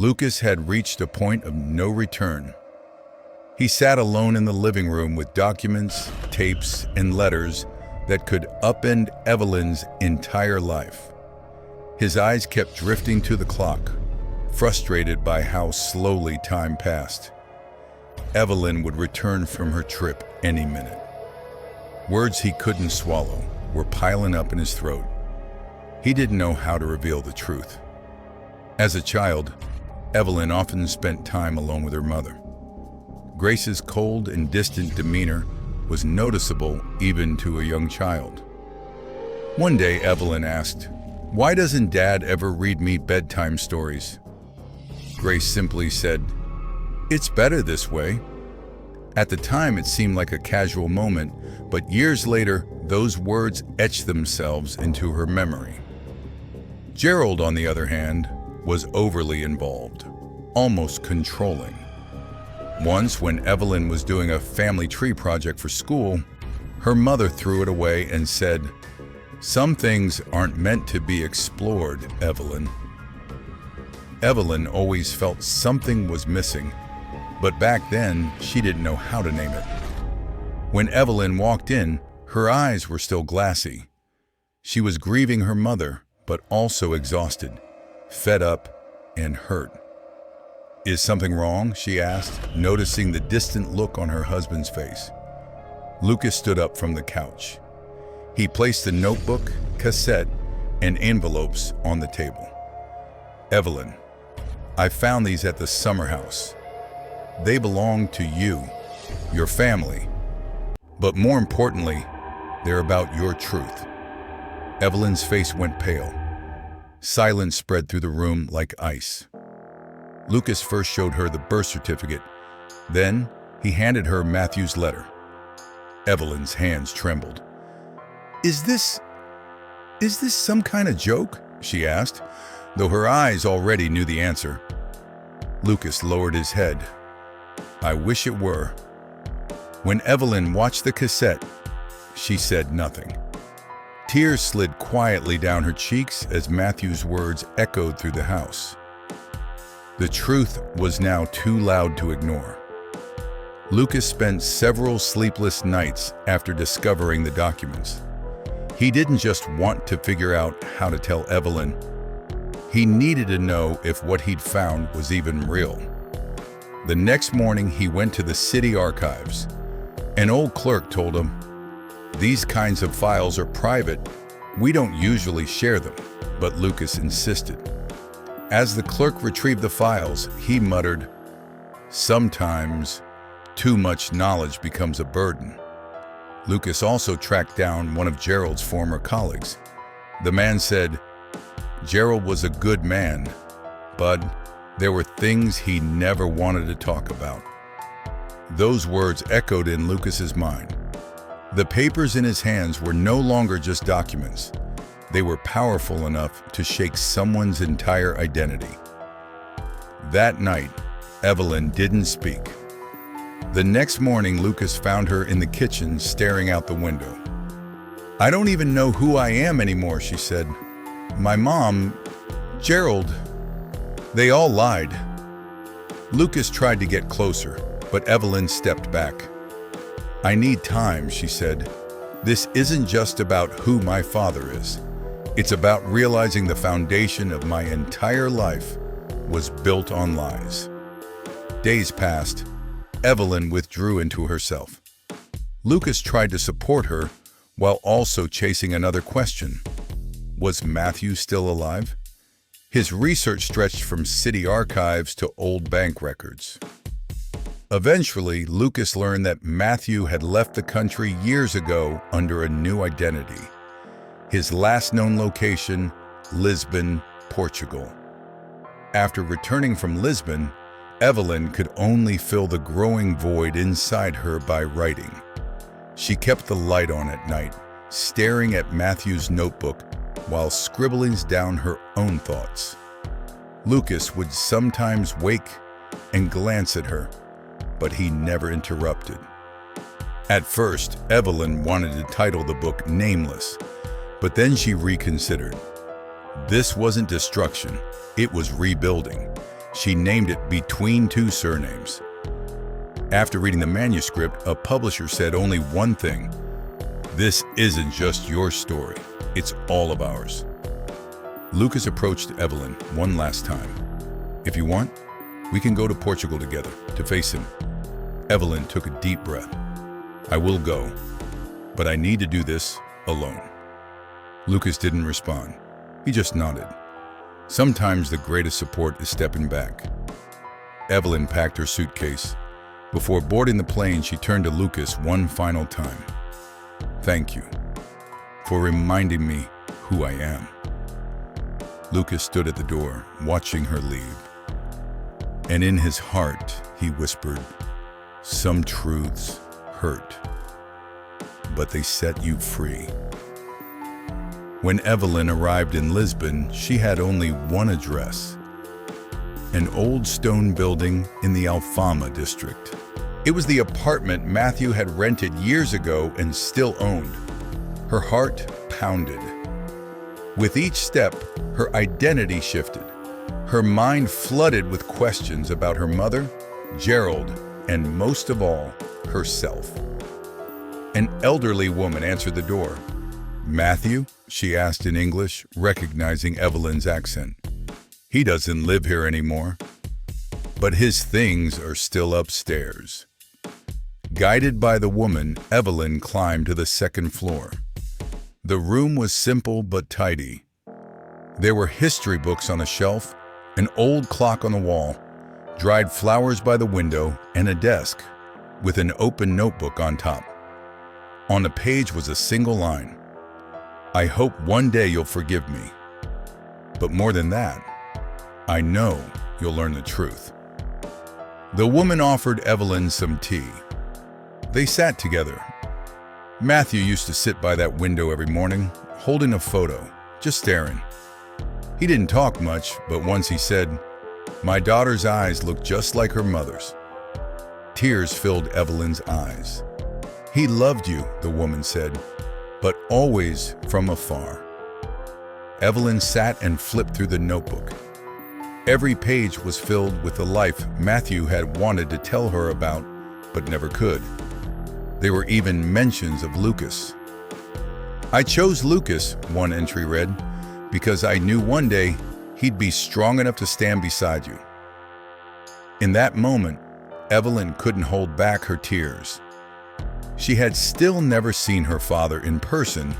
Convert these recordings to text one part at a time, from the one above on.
Lucas had reached a point of no return. He sat alone in the living room with documents, tapes, and letters that could upend Evelyn's entire life. His eyes kept drifting to the clock, frustrated by how slowly time passed. Evelyn would return from her trip any minute. Words he couldn't swallow were piling up in his throat. He didn't know how to reveal the truth. As a child, Evelyn often spent time alone with her mother. Grace's cold and distant demeanor was noticeable even to a young child. One day, Evelyn asked, "Why doesn't Dad ever read me bedtime stories?" Grace simply said, "It's better this way." At the time, it seemed like a casual moment, but years later, those words etched themselves into her memory. Gerald, on the other hand, was overly involved, almost controlling. Once, when Evelyn was doing a family tree project for school, her mother threw it away and said, "Some things aren't meant to be explored, Evelyn." Evelyn always felt something was missing, but back then, she didn't know how to name it. When Evelyn walked in, her eyes were still glassy. She was grieving her mother, but also exhausted, fed up, and hurt. "Is something wrong?" she asked, noticing the distant look on her husband's face. Lucas stood up from the couch. He placed the notebook, cassette, and envelopes on the table. "Evelyn, I found these at the summer house. They belong to you, your family. But more importantly, they're about your truth." Evelyn's face went pale. Silence spread through the room like ice. Lucas first showed her the birth certificate. Then he handed her Matthew's letter. Evelyn's hands trembled. Is this some kind of joke?" she asked, though her eyes already knew the answer. Lucas lowered his head. "I wish it were." When Evelyn watched the cassette, she said nothing. Tears slid quietly down her cheeks as Matthew's words echoed through the house. The truth was now too loud to ignore. Lucas spent several sleepless nights after discovering the documents. He didn't just want to figure out how to tell Evelyn. He needed to know if what he'd found was even real. The next morning, he went to the city archives. An old clerk told him, "These kinds of files are private. We don't usually share them," but Lucas insisted. As the clerk retrieved the files, he muttered, "Sometimes too much knowledge becomes a burden." Lucas also tracked down one of Gerald's former colleagues. The man said, "Gerald was a good man, but there were things he never wanted to talk about." Those words echoed in Lucas's mind. The papers in his hands were no longer just documents. They were powerful enough to shake someone's entire identity. That night, Evelyn didn't speak. The next morning, Lucas found her in the kitchen staring out the window. "I don't even know who I am anymore," she said. "My mom, Gerald, they all lied." Lucas tried to get closer, but Evelyn stepped back. "I need time," she said. "This isn't just about who my father is. It's about realizing the foundation of my entire life was built on lies." Days passed. Evelyn withdrew into herself. Lucas tried to support her while also chasing another question. Was Matthew still alive? His research stretched from city archives to old bank records. Eventually, Lucas learned that Matthew had left the country years ago under a new identity. His last known location, Lisbon, Portugal. After returning from Lisbon, Evelyn could only fill the growing void inside her by writing. She kept the light on at night, staring at Matthew's notebook while scribbling down her own thoughts. Lucas would sometimes wake and glance at her, but he never interrupted. At first, Evelyn wanted to title the book Nameless, but then she reconsidered. This wasn't destruction, it was rebuilding. She named it Between Two Surnames. After reading the manuscript, a publisher said only one thing: "This isn't just your story, it's all of ours." Lucas approached Evelyn one last time. "If you want, we can go to Portugal together to face him." Evelyn took a deep breath. "I will go, but I need to do this alone." Lucas didn't respond. He just nodded. Sometimes the greatest support is stepping back. Evelyn packed her suitcase. Before boarding the plane, she turned to Lucas one final time. "Thank you for reminding me who I am." Lucas stood at the door, watching her leave. And in his heart, he whispered, "Some truths hurt, but they set you free." When Evelyn arrived in Lisbon, she had only one address: an old stone building in the Alfama district. It was the apartment Matthew had rented years ago and still owned. Her heart pounded. With each step, her identity shifted. Her mind flooded with questions about her mother, Gerald, and most of all, herself. An elderly woman answered the door. "Matthew?" she asked in English, recognizing Evelyn's accent. "He doesn't live here anymore, but his things are still upstairs." Guided by the woman, Evelyn climbed to the second floor. The room was simple but tidy. There were history books on a shelf, an old clock on the wall, dried flowers by the window, and a desk with an open notebook on top. On the page was a single line: "I hope one day you'll forgive me. But more than that, I know you'll learn the truth." The woman offered Evelyn some tea. They sat together. Matthew used to sit by that window every morning, holding a photo, just staring. He didn't talk much, but once he said, "My daughter's eyes look just like her mother's." Tears filled Evelyn's eyes. "He loved you," the woman said, "but always from afar." Evelyn sat and flipped through the notebook. Every page was filled with the life Matthew had wanted to tell her about, but never could. There were even mentions of Lucas. "I chose Lucas," one entry read, "because I knew one day he'd be strong enough to stand beside you." In that moment, Evelyn couldn't hold back her tears. She had still never seen her father in person,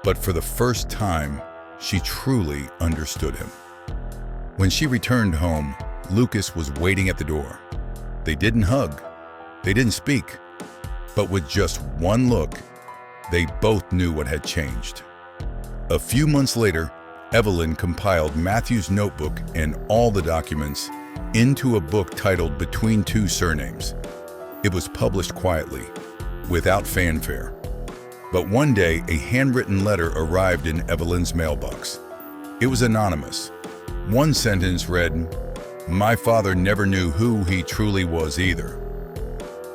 but for the first time, she truly understood him. When she returned home, Lucas was waiting at the door. They didn't hug. They didn't speak. But with just one look, they both knew what had changed. A few months later, Evelyn compiled Matthew's notebook and all the documents into a book titled Between Two Surnames. It was published quietly, without fanfare. But one day, a handwritten letter arrived in Evelyn's mailbox. It was anonymous. One sentence read, "My father never knew who he truly was either."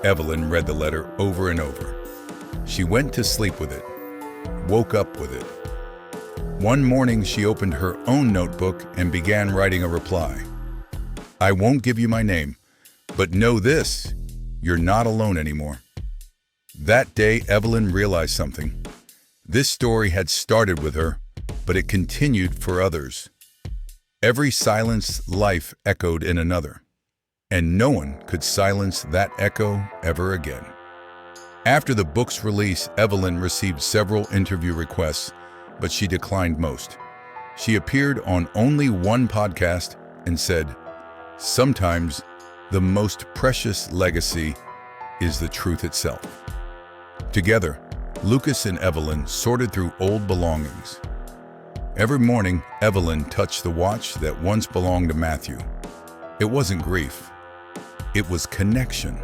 Evelyn read the letter over and over. She went to sleep with it, woke up with it. One morning, she opened her own notebook and began writing a reply. "I won't give you my name, but know this, you're not alone anymore." That day, Evelyn realized something. This story had started with her, but it continued for others. Every silenced life echoed in another, and no one could silence that echo ever again. After the book's release, Evelyn received several interview requests, but she declined most. She appeared on only one podcast and said, "Sometimes the most precious legacy is the truth itself." Together, Lucas and Evelyn sorted through old belongings. Every morning, Evelyn touched the watch that once belonged to Matthew. It wasn't grief. It was connection.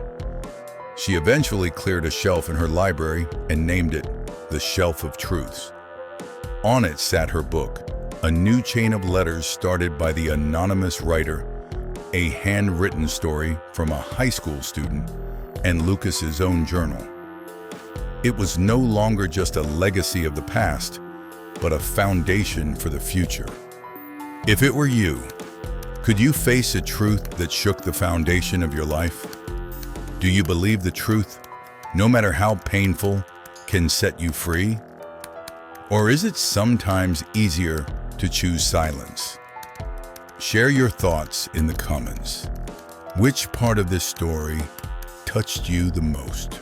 She eventually cleared a shelf in her library and named it the Shelf of Truths. On it sat her book, a new chain of letters started by the anonymous writer, a handwritten story from a high school student, and Lucas's own journal. It was no longer just a legacy of the past, but a foundation for the future. If it were you, Could you face a truth that shook the foundation of your life? Do you believe the truth, no matter how painful, can set you free? Or is it sometimes easier to choose silence? Share your thoughts in the comments. Which part of this story touched you the most?